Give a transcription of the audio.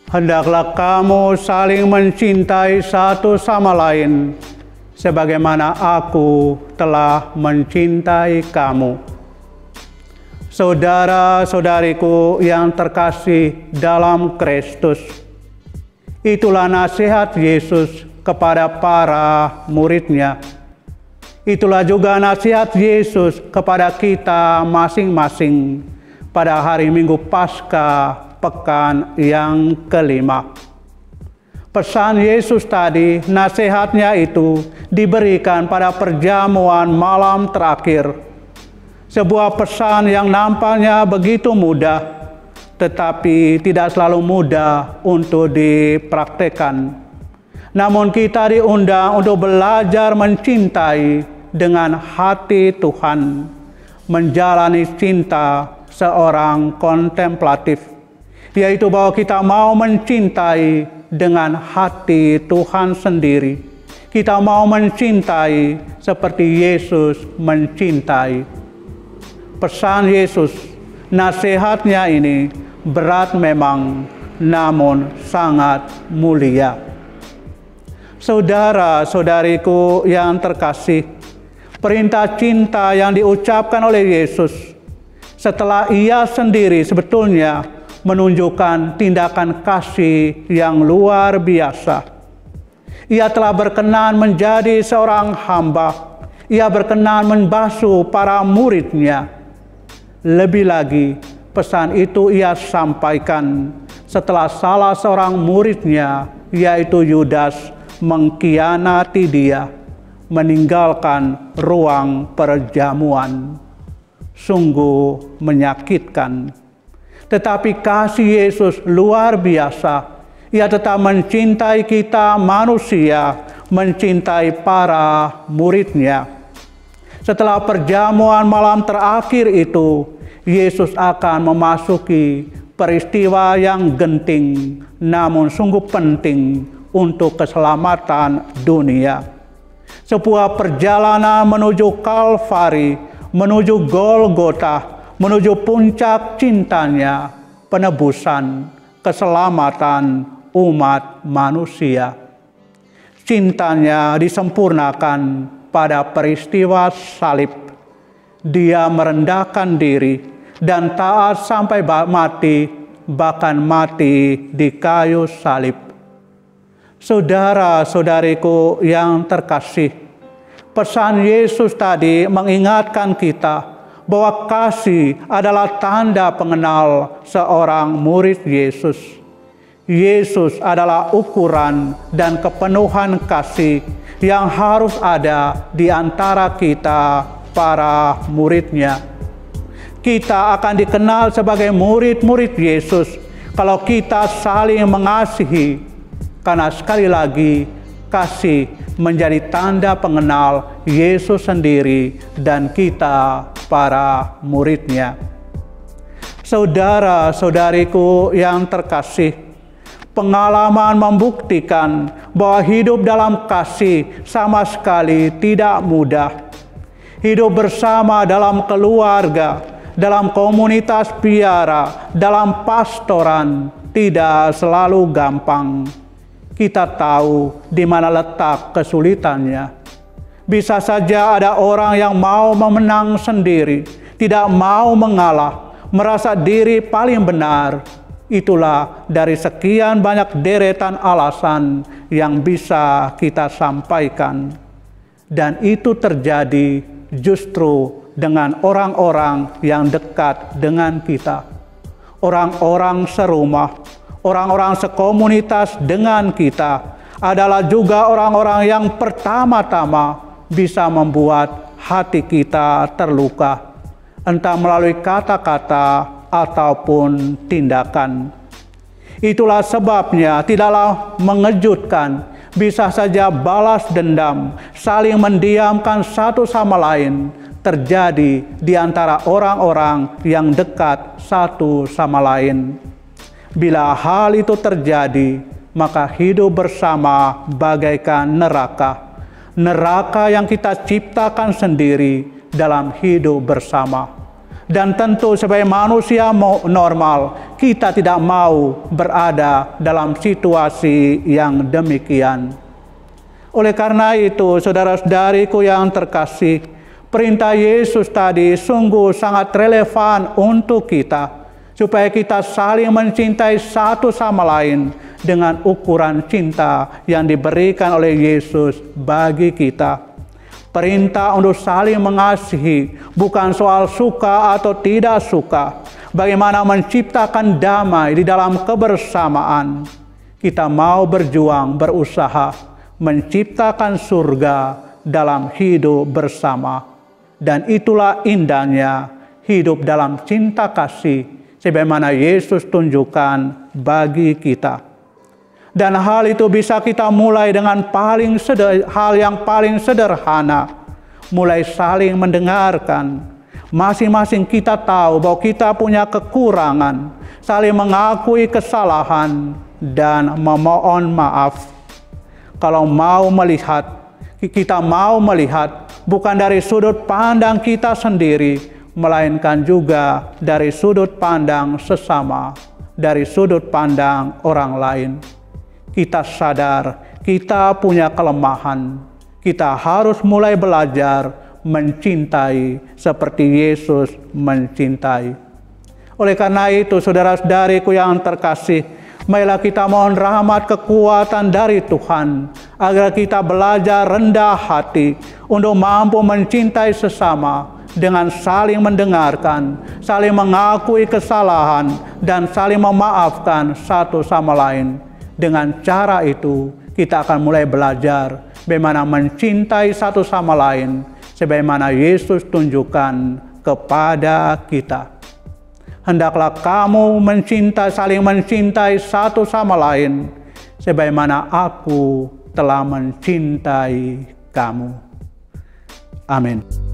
Hendaklah kamu saling mencintai satu sama lain, sebagaimana aku telah mencintai kamu. Saudara-saudariku yang terkasih dalam Kristus, itulah nasihat Yesus kepada para murid-Nya. Itulah juga nasihat Yesus kepada kita masing-masing pada hari Minggu Paskah pekan yang kelima. Pesan Yesus tadi, nasihatnya itu diberikan pada perjamuan malam terakhir. Sebuah pesan yang nampaknya begitu mudah, tetapi tidak selalu mudah untuk dipraktekkan. Namun kita diundang untuk belajar mencintai dengan hati Tuhan, menjalani cinta seorang kontemplatif, yaitu bahwa kita mau mencintai dengan hati Tuhan sendiri. Kita mau mencintai seperti Yesus mencintai. Pesan Yesus, nasihatnya ini berat memang, namun sangat mulia. Saudara-saudariku yang terkasih, perintah cinta yang diucapkan oleh Yesus setelah Ia sendiri sebetulnya menunjukkan tindakan kasih yang luar biasa. Ia telah berkenan menjadi seorang hamba. Ia berkenan membasuh para murid-Nya. Lebih lagi, pesan itu Ia sampaikan setelah salah seorang murid-Nya, yaitu Yudas, mengkhianati Dia, meninggalkan ruang perjamuan. Sungguh menyakitkan. Tetapi kasih Yesus luar biasa. Ia tetap mencintai kita manusia, mencintai para murid-Nya. Setelah perjamuan malam terakhir itu, Yesus akan memasuki peristiwa yang genting, namun sungguh penting untuk keselamatan dunia. Sebuah perjalanan menuju Kalvari, menuju Golgota, menuju puncak cintanya, penebusan, keselamatan umat manusia. Cintanya disempurnakan pada peristiwa salib. Dia merendahkan diri dan taat sampai mati, bahkan mati di kayu salib. Saudara-saudariku yang terkasih, pesan Yesus tadi mengingatkan kita bahwa kasih adalah tanda pengenal seorang murid Yesus. Yesus adalah ukuran dan kepenuhan kasih yang harus ada di antara kita, para murid-Nya. Kita akan dikenal sebagai murid-murid Yesus kalau kita saling mengasihi, karena sekali lagi kasih menjadi tanda pengenal Yesus sendiri dan kita, para murid-Nya. Saudara-saudariku yang terkasih, pengalaman membuktikan bahwa hidup dalam kasih sama sekali tidak mudah. Hidup bersama dalam keluarga, dalam komunitas biara, dalam pastoran tidak selalu gampang. Kita tahu di mana letak kesulitannya. Bisa saja ada orang yang mau memenang sendiri, tidak mau mengalah, merasa diri paling benar. Itulah dari sekian banyak deretan alasan yang bisa kita sampaikan. Dan itu terjadi justru dengan orang-orang yang dekat dengan kita. Orang-orang serumah, orang-orang sekomunitas dengan kita adalah juga orang-orang yang pertama-tama bisa membuat hati kita terluka, entah melalui kata-kata ataupun tindakan. Itulah sebabnya tidaklah mengejutkan, bisa saja balas dendam, saling mendiamkan satu sama lain terjadi di antara orang-orang yang dekat satu sama lain. Bila hal itu terjadi, maka hidup bersama bagaikan neraka. Neraka yang kita ciptakan sendiri dalam hidup bersama. Dan tentu sebagai manusia normal, kita tidak mau berada dalam situasi yang demikian. Oleh karena itu, saudara-saudariku yang terkasih, perintah Yesus tadi sungguh sangat relevan untuk kita, supaya kita saling mencintai satu sama lain dengan ukuran cinta yang diberikan oleh Yesus bagi kita. Perintah untuk saling mengasihi bukan soal suka atau tidak suka. Bagaimana menciptakan damai di dalam kebersamaan. Kita mau berjuang, berusaha menciptakan surga dalam hidup bersama. Dan itulah indahnya hidup dalam cinta kasih sebagaimana Yesus tunjukkan bagi kita. Dan hal itu bisa kita mulai dengan hal yang paling sederhana. Mulai saling mendengarkan. Masing-masing kita tahu bahwa kita punya kekurangan. Saling mengakui kesalahan dan memohon maaf. Kalau kita mau melihat bukan dari sudut pandang kita sendiri, melainkan juga dari sudut pandang sesama, dari sudut pandang orang lain. Kita sadar kita punya kelemahan. Kita harus mulai belajar mencintai seperti Yesus mencintai. Oleh karena itu, saudara-saudariku yang terkasih, marilah kita mohon rahmat kekuatan dari Tuhan, agar kita belajar rendah hati untuk mampu mencintai sesama dengan saling mendengarkan, saling mengakui kesalahan, dan saling memaafkan satu sama lain. Dengan cara itu, kita akan mulai belajar bagaimana mencintai satu sama lain, sebagaimana Yesus tunjukkan kepada kita. Hendaklah kamu saling mencintai satu sama lain, sebagaimana aku telah mencintai kamu. Amin.